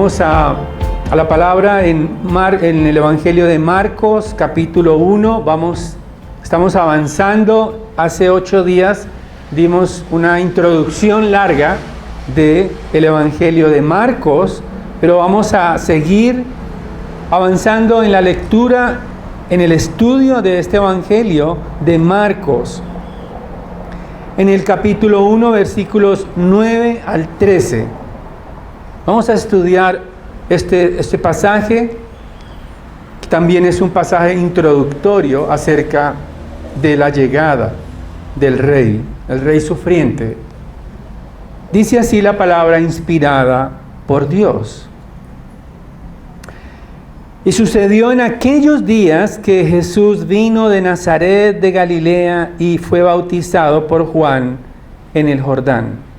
Vamos a la palabra en el Evangelio de Marcos, capítulo 1. Estamos avanzando. Hace 8 días dimos una introducción larga del Evangelio de Marcos, pero vamos a seguir avanzando en la lectura, en el estudio de este Evangelio de Marcos. En el capítulo 1, versículos 9 al 13. Vamos a estudiar este pasaje, que también es un pasaje introductorio acerca de la llegada del rey, el rey sufriente. Dice así la palabra inspirada por Dios. Y sucedió en aquellos días que Jesús vino de Nazaret de Galilea y fue bautizado por Juan en el Jordán.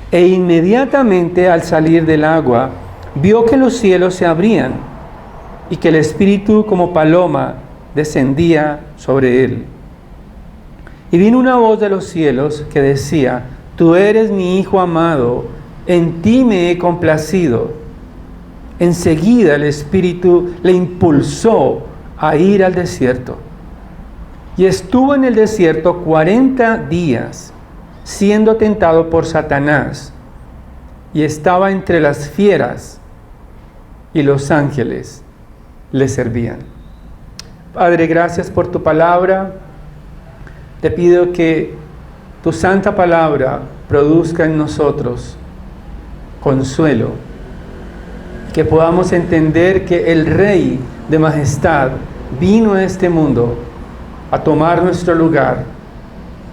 E inmediatamente al salir del agua, vio que los cielos se abrían y que el Espíritu como paloma descendía sobre él. Y vino una voz de los cielos que decía: Tú eres mi Hijo amado, en ti me he complacido. Enseguida el Espíritu le impulsó a ir al desierto. Y estuvo en el desierto 40 días, siendo tentado por Satanás, y estaba entre las fieras, y los ángeles le servían. Padre, gracias por tu palabra. Te pido que tu santa palabra produzca en nosotros consuelo, que podamos entender que el Rey de Majestad vino a este mundo a tomar nuestro lugar,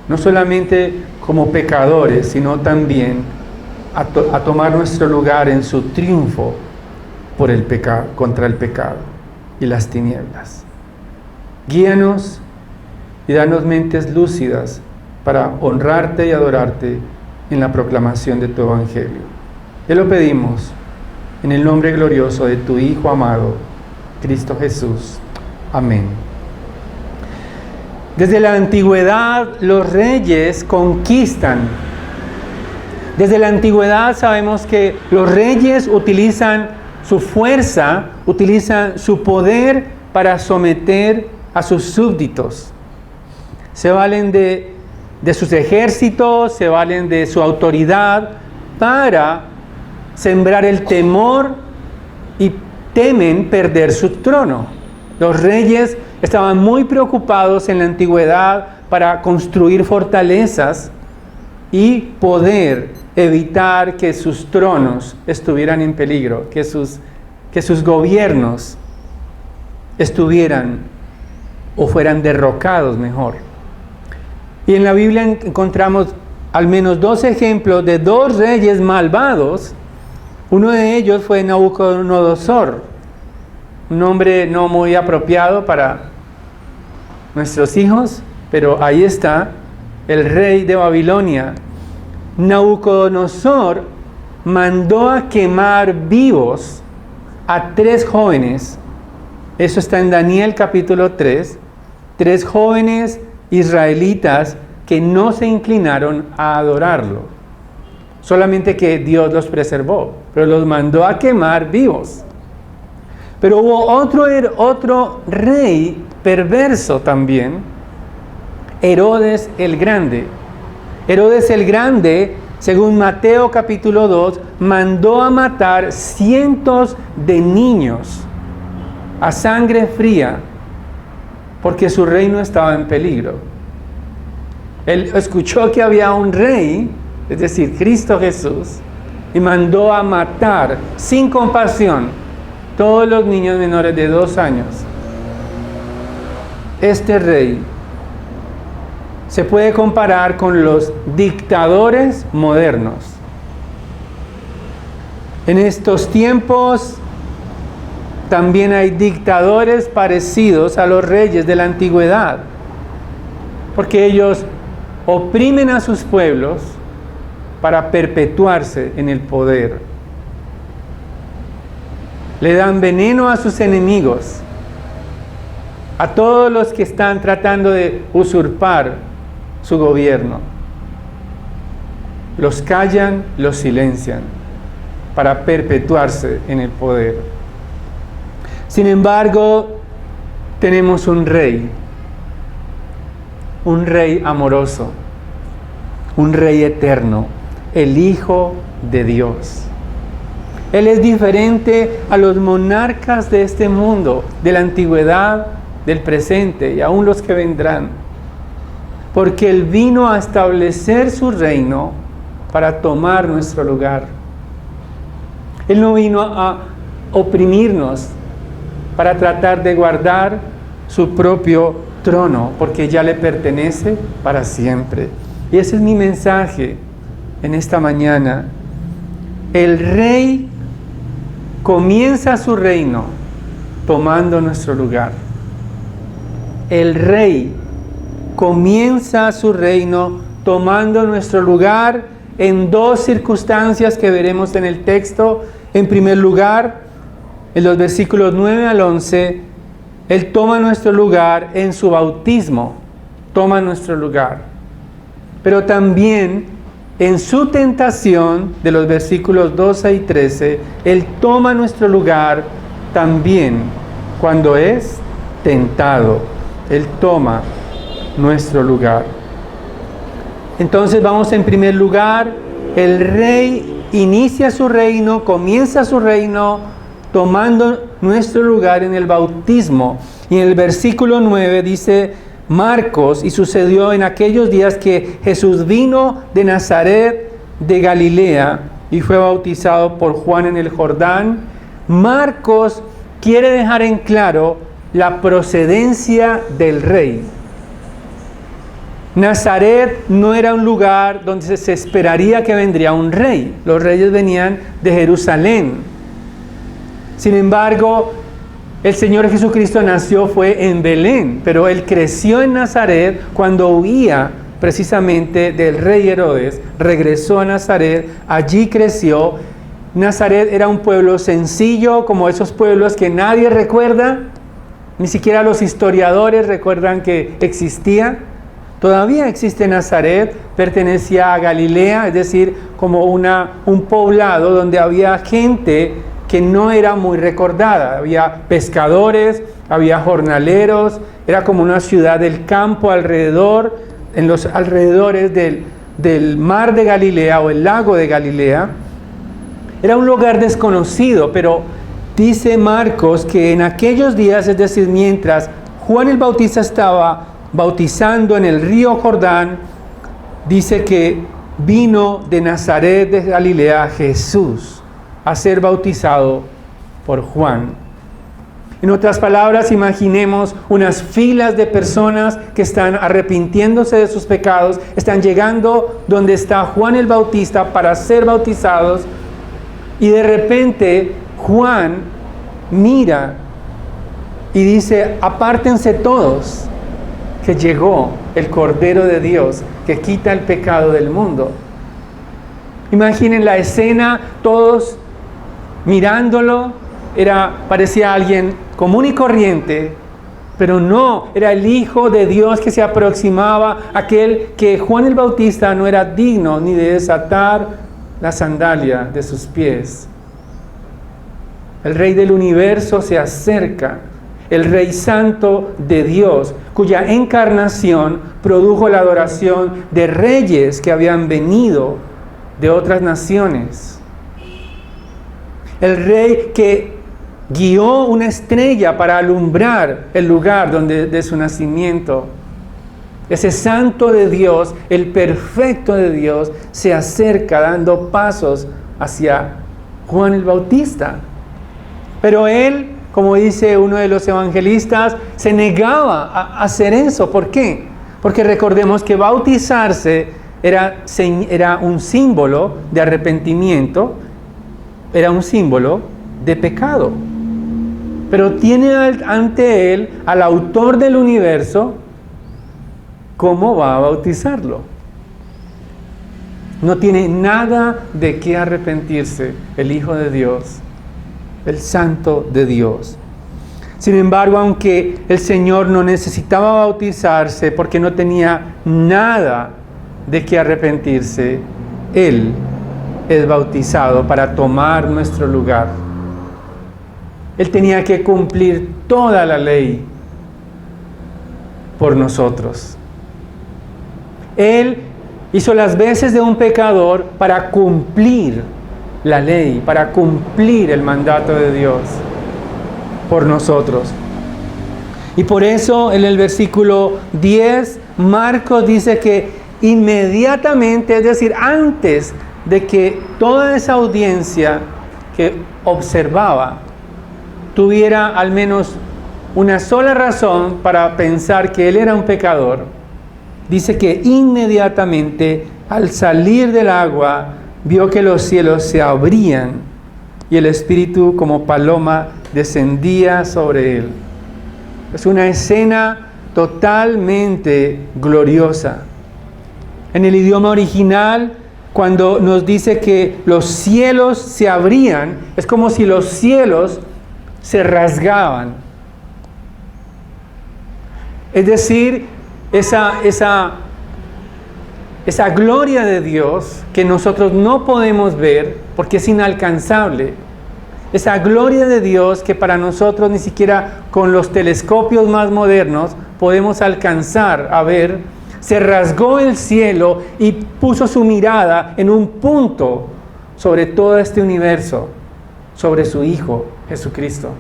no solamente como pecadores, sino también a tomar nuestro lugar en su triunfo por el pecado, contra el pecado y las tinieblas. Guíanos y danos mentes lúcidas para honrarte y adorarte en la proclamación de tu Evangelio. Te lo pedimos en el nombre glorioso de tu Hijo amado, Cristo Jesús. Amén. Desde la antigüedad los reyes conquistan. Desde la antigüedad sabemos que los reyes utilizan su fuerza, utilizan su poder para someter a sus súbditos. Se valen de sus ejércitos, se valen de su autoridad para sembrar el temor y temen perder su trono. Los reyes estaban muy preocupados en la antigüedad para construir fortalezas y poder evitar que sus tronos estuvieran en peligro, que sus gobiernos estuvieran o fueran derrocados mejor. Y en la Biblia encontramos al menos 2 ejemplos de 2 reyes malvados. Uno de ellos fue Nabucodonosor, un nombre no muy apropiado para nuestros hijos, pero ahí está, el rey de Babilonia. Nabucodonosor mandó a quemar vivos a 3 jóvenes. Eso está en Daniel capítulo 3. 3 jóvenes israelitas que no se inclinaron a adorarlo. Solamente que Dios los preservó, pero los mandó a quemar vivos. Pero hubo otro rey perverso también, Herodes el Grande. Herodes el Grande, según Mateo capítulo 2, mandó a matar cientos de niños a sangre fría, porque su reino estaba en peligro. Él escuchó que había un rey, es decir, Cristo Jesús, y mandó a matar sin compasión todos los niños menores de 2 años. Este rey se puede comparar con los dictadores modernos. En estos tiempos también hay dictadores parecidos a los reyes de la antigüedad, porque ellos oprimen a sus pueblos para perpetuarse en el poder. Le dan veneno a sus enemigos, a todos los que están tratando de usurpar su gobierno. Los callan, los silencian. para perpetuarse en el poder. Sin embargo, tenemos un rey amoroso, un rey eterno, el Hijo de Dios. Él es diferente a los monarcas de este mundo, de la antigüedad, del presente y aún los que vendrán, porque Él vino a establecer su reino para tomar nuestro lugar. Él no vino a oprimirnos para tratar de guardar su propio trono, porque ya le pertenece para siempre. Y ese es mi mensaje en esta mañana. El Rey comienza su reino tomando nuestro lugar. El Rey comienza su reino tomando nuestro lugar en dos circunstancias que veremos en el texto. En primer lugar, en los versículos 9 al 11, Él toma nuestro lugar en su bautismo, toma nuestro lugar. Pero también en su tentación, de los versículos 12 y 13, Él toma nuestro lugar también cuando es tentado. Él toma nuestro lugar. Entonces vamos en primer lugar, el Rey inicia su reino, comienza su reino, tomando nuestro lugar en el bautismo. Y en el versículo 9 dice Marcos: y sucedió en aquellos días que Jesús vino de Nazaret de Galilea y fue bautizado por Juan en el Jordán. Marcos quiere dejar en claro la procedencia del Rey. Nazaret no era un lugar donde se esperaría que vendría un rey. Los reyes venían de Jerusalén. Sin embargo, el Señor Jesucristo fue en Belén, pero Él creció en Nazaret cuando huía precisamente del rey Herodes. Regresó a Nazaret, allí creció. Nazaret era un pueblo sencillo, como esos pueblos que nadie recuerda, ni siquiera los historiadores recuerdan que existía. Todavía existe Nazaret, pertenecía a Galilea, es decir, como un poblado donde había gente que no era muy recordada. Había pescadores, había jornaleros, era como una ciudad del campo alrededor, en los alrededores del mar de Galilea o el lago de Galilea. Era un lugar desconocido, pero dice Marcos que en aquellos días, es decir, mientras Juan el Bautista estaba bautizando en el río Jordán, dice que vino de Nazaret de Galilea Jesús a ser bautizado por Juan. En otras palabras, imaginemos unas filas de personas que están arrepintiéndose de sus pecados, están llegando donde está Juan el Bautista para ser bautizados, y de repente Juan mira y dice: apártense todos, que llegó el Cordero de Dios que quita el pecado del mundo. Imaginen la escena, todos mirándolo. Parecía alguien común y corriente, pero no, era el Hijo de Dios que se aproximaba, aquel que Juan el Bautista no era digno ni de desatar la sandalia de sus pies. El Rey del universo se acerca, el Rey Santo de Dios, cuya encarnación produjo la adoración de reyes que habían venido de otras naciones. El Rey que guió una estrella para alumbrar el lugar de su nacimiento. Ese Santo de Dios, el perfecto de Dios, se acerca dando pasos hacia Juan el Bautista. Pero él, como dice uno de los evangelistas, se negaba a hacer eso. ¿Por qué? Porque recordemos que bautizarse era un símbolo de arrepentimiento, era un símbolo de pecado. Pero tiene ante él al autor del universo. ¿Cómo va a bautizarlo? No tiene nada de qué arrepentirse el Hijo de Dios, el Santo de Dios. Sin embargo, aunque el Señor no necesitaba bautizarse porque no tenía nada de qué arrepentirse, Él es bautizado para tomar nuestro lugar. Él tenía que cumplir toda la ley por nosotros. Él hizo las veces de un pecador para cumplir la ley, para cumplir el mandato de Dios por nosotros. Y por eso en el versículo 10, Marcos dice que inmediatamente, es decir, antes de que toda esa audiencia que observaba tuviera al menos una sola razón para pensar que él era un pecador, dice que inmediatamente al salir del agua vio que los cielos se abrían y el Espíritu como paloma descendía sobre él. Es una escena totalmente gloriosa. En el idioma original, cuando nos dice que los cielos se abrían, es como si los cielos se rasgaban. Es decir, esa gloria de Dios que nosotros no podemos ver porque es inalcanzable. Esa gloria de Dios que para nosotros ni siquiera con los telescopios más modernos podemos alcanzar a ver, se rasgó el cielo y puso su mirada en un punto sobre todo este universo, sobre su Hijo Jesucristo.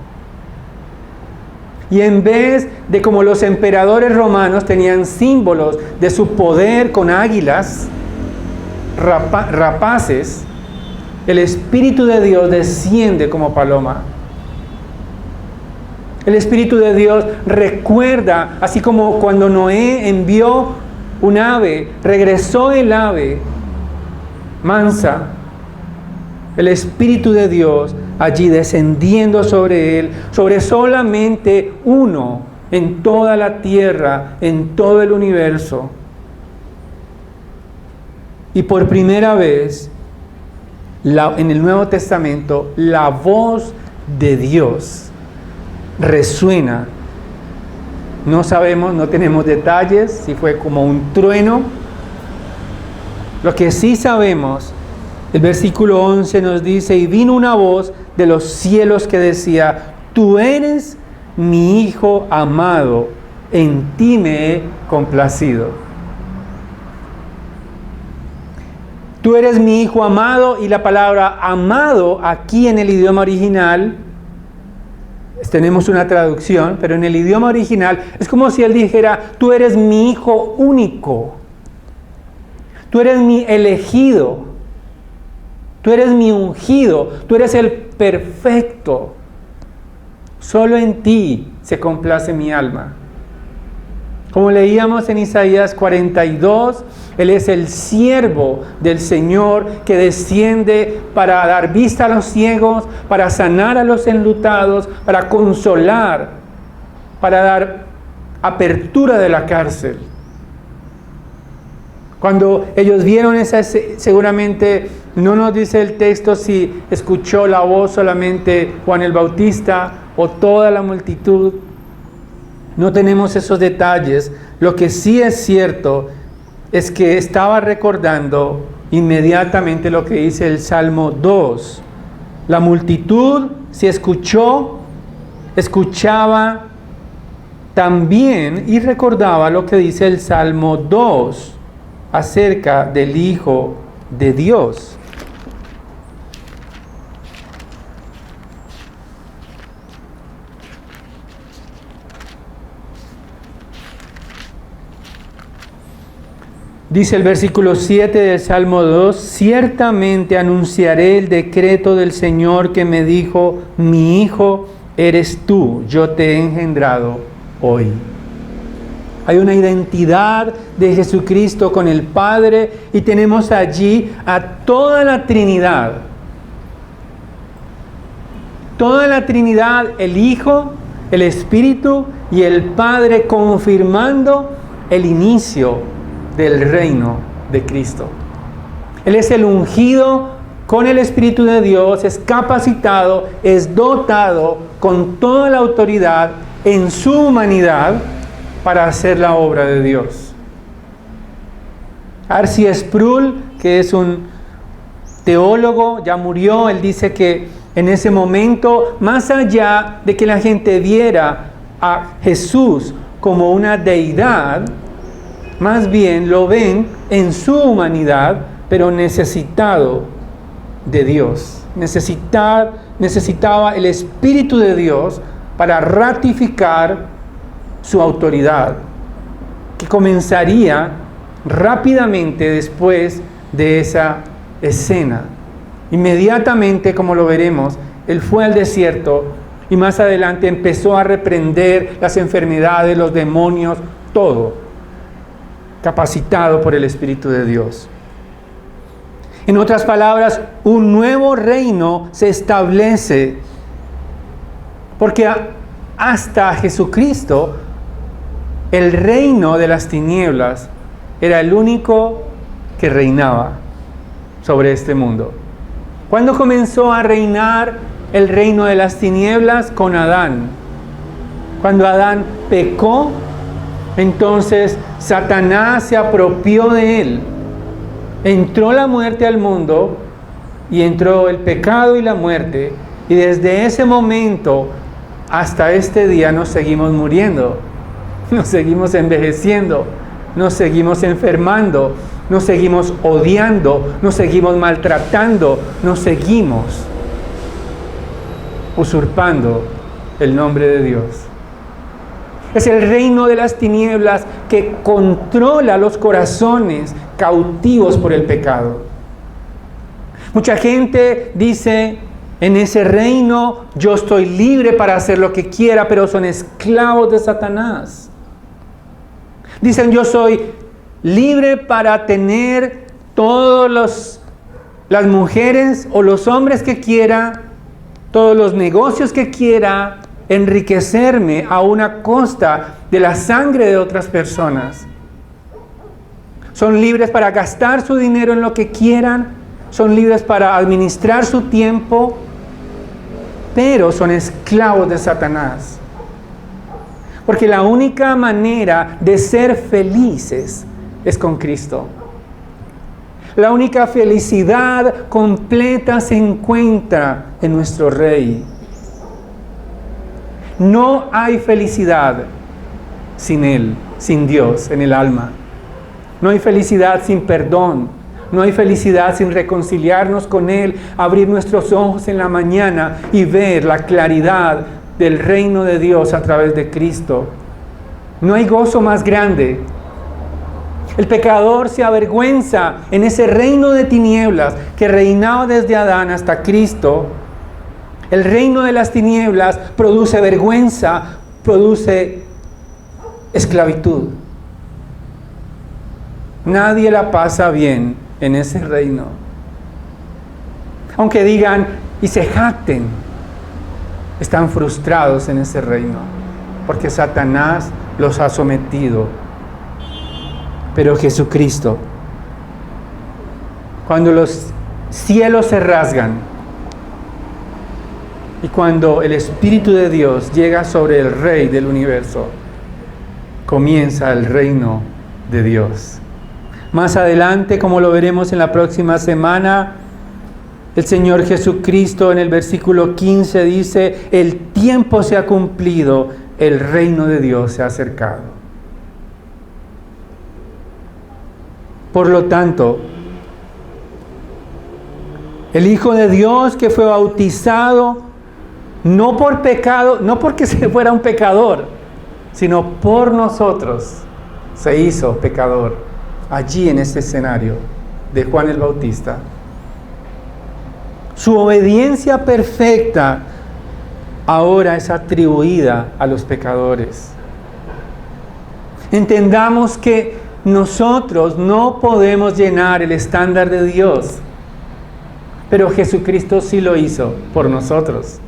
Y en vez de como los emperadores romanos tenían símbolos de su poder con águilas, rapaces, el Espíritu de Dios desciende como paloma. El Espíritu de Dios recuerda, así como cuando Noé envió un ave, regresó el ave mansa, el Espíritu de Dios allí descendiendo sobre él, sobre solamente uno en toda la tierra, en todo el universo. Y por primera vez, en el Nuevo Testamento, la voz de Dios resuena. No sabemos, no tenemos detalles, si fue como un trueno. Lo que sí sabemos, el versículo 11 nos dice, y vino una voz de los cielos que decía, tú eres mi Hijo amado, en ti me he complacido. Tú eres mi Hijo amado, y la palabra amado aquí en el idioma original, tenemos una traducción, pero en el idioma original es como si él dijera, tú eres mi Hijo único, tú eres mi elegido, tú eres mi ungido, tú eres el perfecto, solo en ti se complace mi alma. Como leíamos en Isaías 42, Él es el siervo del Señor que desciende para dar vista a los ciegos, para sanar a los enlutados, para consolar, para dar apertura de la cárcel. Cuando ellos vieron esa, seguramente no nos dice el texto si escuchó la voz solamente Juan el Bautista o toda la multitud. No tenemos esos detalles. Lo que sí es cierto es que estaba recordando inmediatamente lo que dice el Salmo 2. La multitud se escuchaba también y recordaba lo que dice el Salmo 2 acerca del Hijo de Dios. Dice el versículo 7 del Salmo 2, ciertamente anunciaré el decreto del Señor que me dijo, mi hijo eres tú, yo te he engendrado hoy. Hay una identidad de Jesucristo con el Padre y tenemos allí a toda la Trinidad. Toda la Trinidad, el Hijo, el Espíritu y el Padre confirmando el inicio del reino de Cristo. Él es el ungido con el Espíritu de Dios, es capacitado, es dotado con toda la autoridad en su humanidad para hacer la obra de Dios. R.C. Sproul, que es un teólogo, ya murió. Él dice que en ese momento, más allá de que la gente viera a Jesús como una deidad, más bien lo ven en su humanidad, pero necesitado de Dios. Necesitaba el Espíritu de Dios para ratificar su autoridad, que comenzaría rápidamente después de esa escena. Inmediatamente, como lo veremos, él fue al desierto y más adelante empezó a reprender las enfermedades, los demonios, todo, capacitado por el Espíritu de Dios. En otras palabras, un nuevo reino se establece, porque hasta Jesucristo, el reino de las tinieblas era el único que reinaba sobre este mundo. ¿Cuándo comenzó a reinar el reino de las tinieblas? Con Adán. Cuando Adán pecó, entonces Satanás se apropió de él. Entró la muerte al mundo y entró el pecado y la muerte. Y desde ese momento hasta este día nos seguimos muriendo, nos seguimos envejeciendo, nos seguimos enfermando, nos seguimos odiando, nos seguimos maltratando, nos seguimos usurpando el nombre de Dios. Es el reino de las tinieblas que controla los corazones cautivos por el pecado. Mucha gente dice, en ese reino yo estoy libre para hacer lo que quiera, pero son esclavos de Satanás. Dicen, yo soy libre para tener todas las mujeres o los hombres que quiera, todos los negocios que quiera, enriquecerme a una costa de la sangre de otras personas. Son libres para gastar su dinero en lo que quieran, son libres para administrar su tiempo, pero son esclavos de Satanás. Porque la única manera de ser felices es con Cristo. La única felicidad completa se encuentra en nuestro Rey. No hay felicidad sin Él, sin Dios en el alma. No hay felicidad sin perdón. No hay felicidad sin reconciliarnos con Él, abrir nuestros ojos en la mañana y ver la claridad del reino de Dios a través de Cristo. No hay gozo más grande. El pecador se avergüenza en ese reino de tinieblas que reinaba desde Adán hasta Cristo. El reino de las tinieblas produce vergüenza, produce esclavitud. Nadie la pasa bien en ese reino. Aunque digan y se jacten, están frustrados en ese reino, porque Satanás los ha sometido. Pero Jesucristo, cuando los cielos se rasgan y cuando el Espíritu de Dios llega sobre el Rey del universo, comienza el reino de Dios. Más adelante, como lo veremos en la próxima semana, el Señor Jesucristo en el versículo 15 dice, el tiempo se ha cumplido, el reino de Dios se ha acercado. Por lo tanto, el Hijo de Dios que fue bautizado, no por pecado, no porque se fuera un pecador, sino por nosotros, se hizo pecador, allí en este escenario de Juan el Bautista. Su obediencia perfecta ahora es atribuida a los pecadores. Entendamos que nosotros no podemos llenar el estándar de Dios, pero Jesucristo sí lo hizo por nosotros.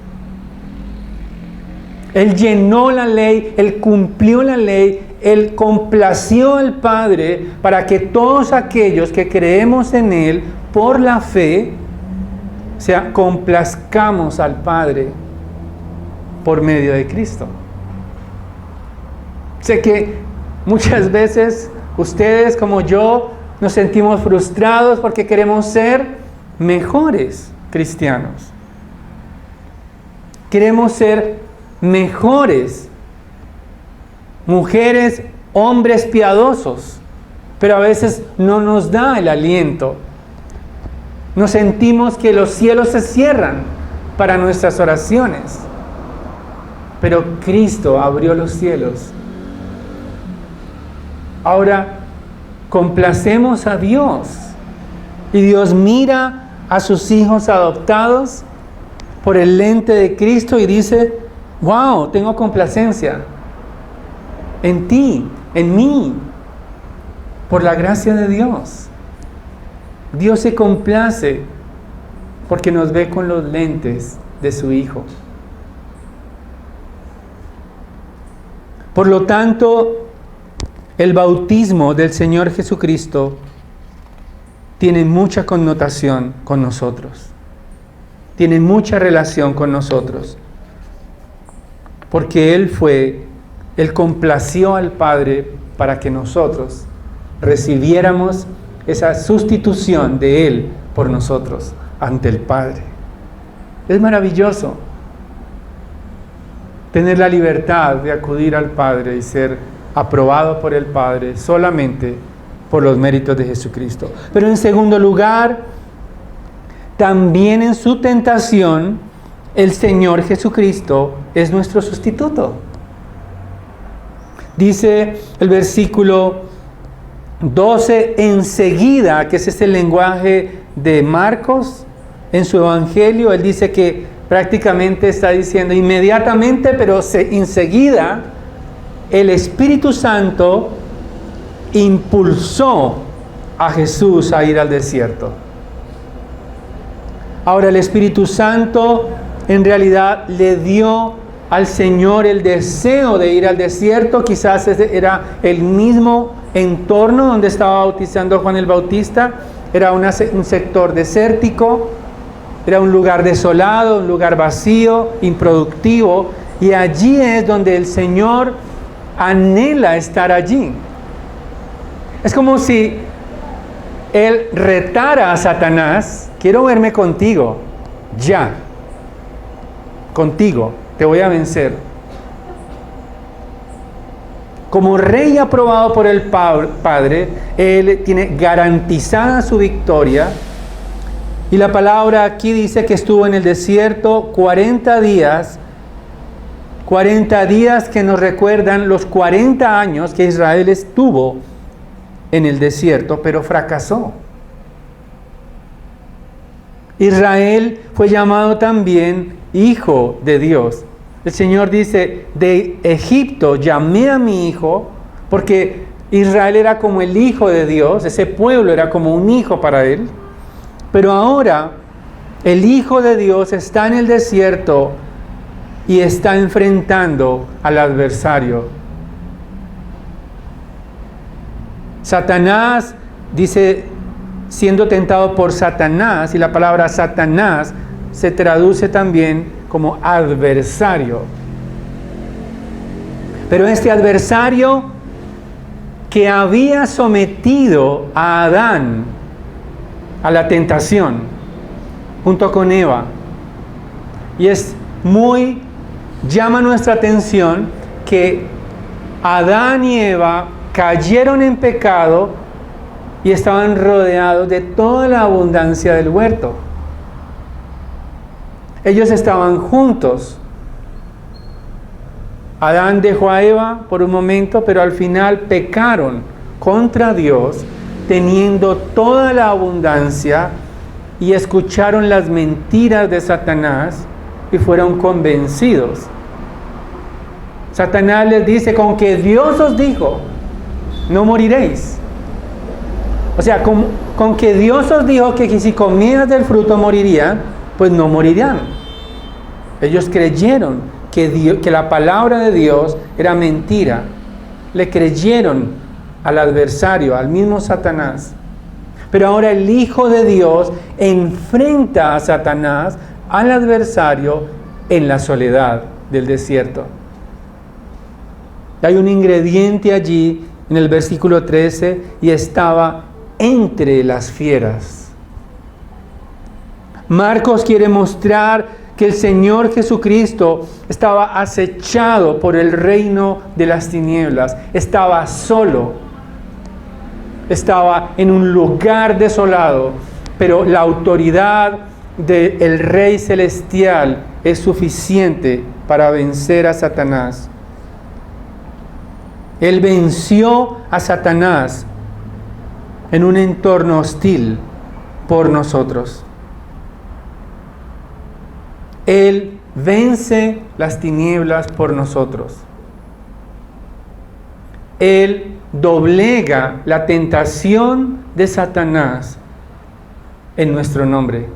Él llenó la ley, Él cumplió la ley, Él complació al Padre para que todos aquellos que creemos en Él por la fe, complazcamos al Padre por medio de Cristo. Sé que muchas veces ustedes como yo nos sentimos frustrados porque queremos ser mejores cristianos. Queremos ser mejores mujeres, hombres piadosos, pero a veces no nos da el aliento. Nos sentimos que los cielos se cierran para nuestras oraciones, pero Cristo abrió los cielos. Ahora complacemos a Dios y Dios mira a sus hijos adoptados por el lente de Cristo y dice: wow, tengo complacencia en ti, en mí, por la gracia de Dios. Dios se complace porque nos ve con los lentes de su Hijo. Por lo tanto, el bautismo del Señor Jesucristo tiene mucha connotación con nosotros. Tiene mucha relación con nosotros. Porque Él complació al Padre para que nosotros recibiéramos esa sustitución de Él por nosotros ante el Padre. Es maravilloso tener la libertad de acudir al Padre y ser aprobado por el Padre solamente por los méritos de Jesucristo. Pero en segundo lugar, también en su tentación, el Señor Jesucristo es nuestro sustituto. Dice el versículo 12, enseguida, que ese es el lenguaje de Marcos en su evangelio, él dice que prácticamente está diciendo inmediatamente, pero enseguida el Espíritu Santo impulsó a Jesús a ir al desierto. Ahora el Espíritu Santo en realidad le dio al Señor el deseo de ir al desierto. Quizás era el mismo entorno donde estaba bautizando Juan el Bautista. Era un sector desértico, era un lugar desolado, un lugar vacío, improductivo, y allí es donde el Señor anhela estar allí. Es como si Él retara a Satanás: quiero verme contigo, ya, contigo, te voy a vencer. Como rey aprobado por el Padre, Él tiene garantizada su victoria. Y la palabra aquí dice que estuvo en el desierto 40 días. 40 días que nos recuerdan los 40 años que Israel estuvo en el desierto, pero fracasó. Israel fue llamado también hijo de Dios. El Señor dice: de Egipto llamé a mi hijo, porque Israel era como el hijo de Dios, ese pueblo era como un hijo para Él. Pero ahora el Hijo de Dios está en el desierto y está enfrentando al adversario. Satanás, dice, siendo tentado por Satanás, y la palabra Satanás se traduce también como adversario. Pero este adversario que había sometido a Adán a la tentación, junto con Eva, y llama nuestra atención que Adán y Eva cayeron en pecado y estaban rodeados de toda la abundancia del huerto. Ellos estaban juntos. Adán dejó a Eva por un momento, pero al final pecaron contra Dios, teniendo toda la abundancia, y escucharon las mentiras de Satanás y fueron convencidos. Satanás les dice: con que Dios os dijo, no moriréis. O sea, con que Dios os dijo que si comieras del fruto morirían, pues no morirían. Ellos creyeron que la palabra de Dios era mentira. Le creyeron al adversario, al mismo Satanás. Pero ahora el Hijo de Dios enfrenta a Satanás, al adversario, en la soledad del desierto. Hay un ingrediente allí en el versículo 13: y estaba entre las fieras. Marcos quiere mostrar que el Señor Jesucristo estaba acechado por el reino de las tinieblas, estaba solo, estaba en un lugar desolado, pero la autoridad del Rey Celestial es suficiente para vencer a Satanás. Él venció a Satanás en un entorno hostil por nosotros. Él vence las tinieblas por nosotros. Él doblega la tentación de Satanás en nuestro nombre.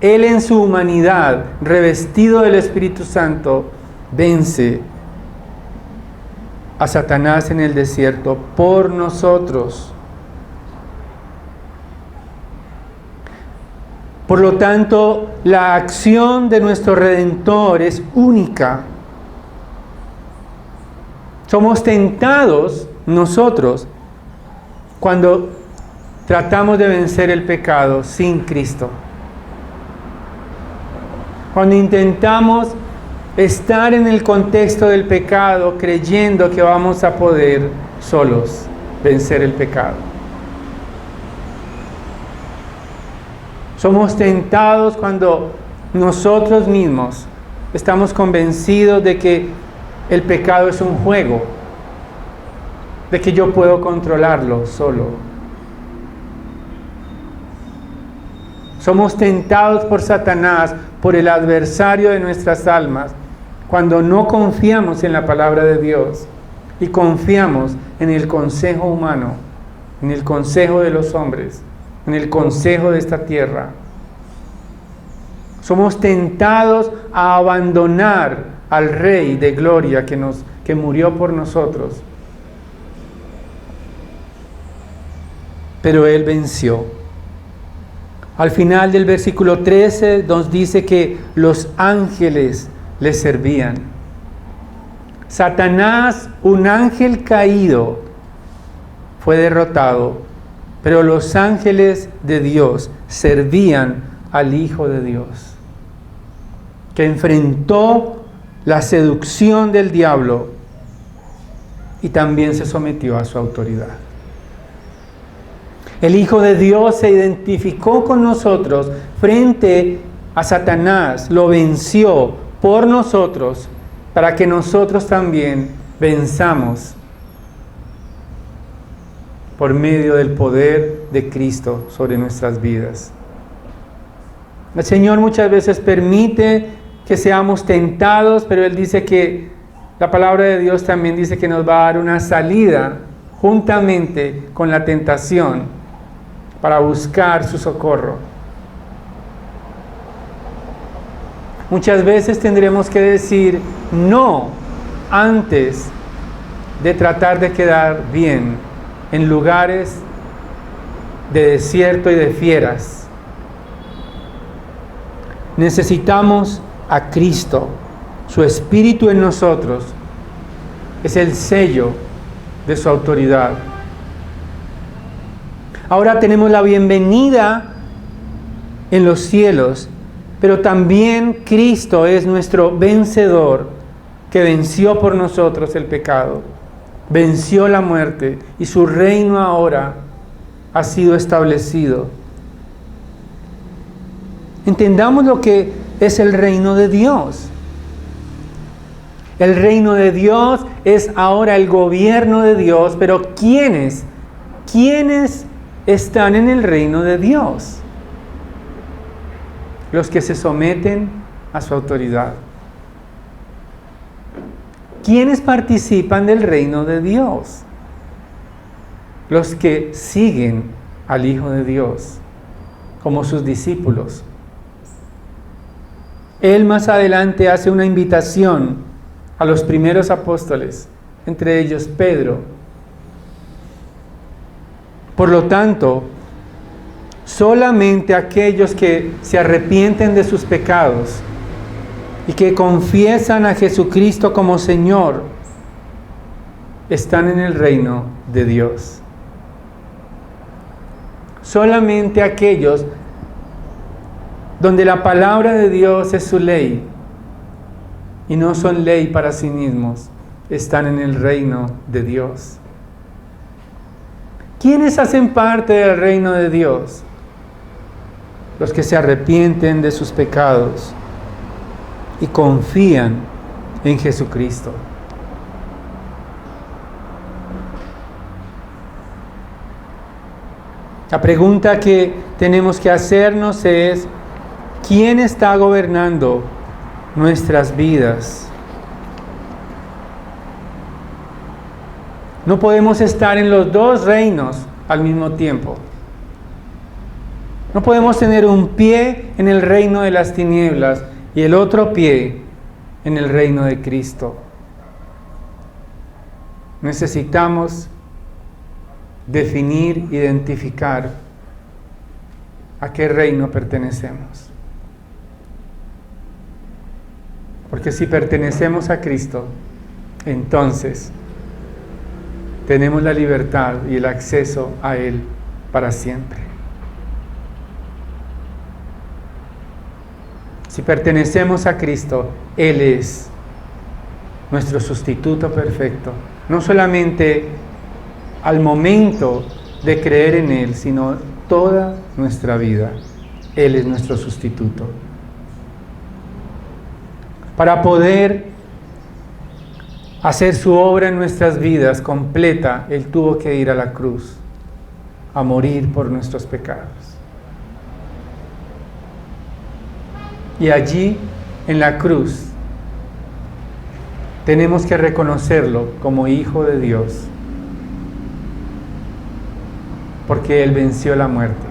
Él en su humanidad, revestido del Espíritu Santo, vence a Satanás en el desierto por nosotros. Por lo tanto, la acción de nuestro Redentor es única. Somos tentados nosotros cuando tratamos de vencer el pecado sin Cristo. Cuando intentamos estar en el contexto del pecado creyendo que vamos a poder solos vencer el pecado. Somos tentados cuando nosotros mismos estamos convencidos de que el pecado es un juego, de que yo puedo controlarlo solo. Somos tentados por Satanás, por el adversario de nuestras almas, cuando no confiamos en la palabra de Dios y confiamos en el consejo humano, en el consejo de los hombres, en el consejo de esta tierra. Somos tentados a abandonar al Rey de Gloria que murió por nosotros. Pero Él venció. Al final del versículo 13 nos dice que los ángeles le servían. Satanás, un ángel caído, fue derrotado, pero los ángeles de Dios servían al Hijo de Dios, que enfrentó la seducción del diablo y también se sometió a su autoridad. El Hijo de Dios se identificó con nosotros frente a Satanás, lo venció por nosotros para que nosotros también venzamos por medio del poder de Cristo sobre nuestras vidas. El Señor muchas veces permite que seamos tentados, pero Él dice que la palabra de Dios también dice que nos va a dar una salida juntamente con la tentación para buscar su socorro. Muchas veces tendremos que decir no antes de tratar de quedar bien en lugares de desierto y de fieras. Necesitamos a Cristo. Su Espíritu en nosotros es el sello de su autoridad. Ahora tenemos la bienvenida en los cielos, pero también Cristo es nuestro vencedor, que venció por nosotros el pecado, venció la muerte y su reino ahora ha sido establecido. Entendamos lo que es el reino de Dios. El reino de Dios es ahora el gobierno de Dios, pero ¿quiénes están en el reino de Dios? Los que se someten a su autoridad. ¿Quiénes participan del reino de Dios? Los que siguen al Hijo de Dios como sus discípulos. Él más adelante hace una invitación a los primeros apóstoles, entre ellos Pedro. Por lo tanto, solamente aquellos que se arrepienten de sus pecados y que confiesan a Jesucristo como Señor están en el reino de Dios. solamente aquellos donde la palabra de Dios es su ley y no son ley para sí mismos, están en el reino de Dios. ¿Quiénes hacen parte del reino de Dios? Los que se arrepienten de sus pecados y confían en Jesucristo. La pregunta que tenemos que hacernos es: ¿quién está gobernando nuestras vidas? No podemos estar en los dos reinos al mismo tiempo. No podemos tener un pie en el reino de las tinieblas y el otro pie en el reino de Cristo. Necesitamos definir, identificar a qué reino pertenecemos. Porque si pertenecemos a Cristo, entonces tenemos la libertad y el acceso a Él para siempre. Si pertenecemos a Cristo, Él es nuestro sustituto perfecto, no solamente al momento de creer en Él, sino toda nuestra vida. Él es nuestro sustituto. Para poder hacer su obra en nuestras vidas completa, Él tuvo que ir a la cruz, a morir por nuestros pecados. Y allí, en la cruz, tenemos que reconocerlo como Hijo de Dios, porque Él venció la muerte.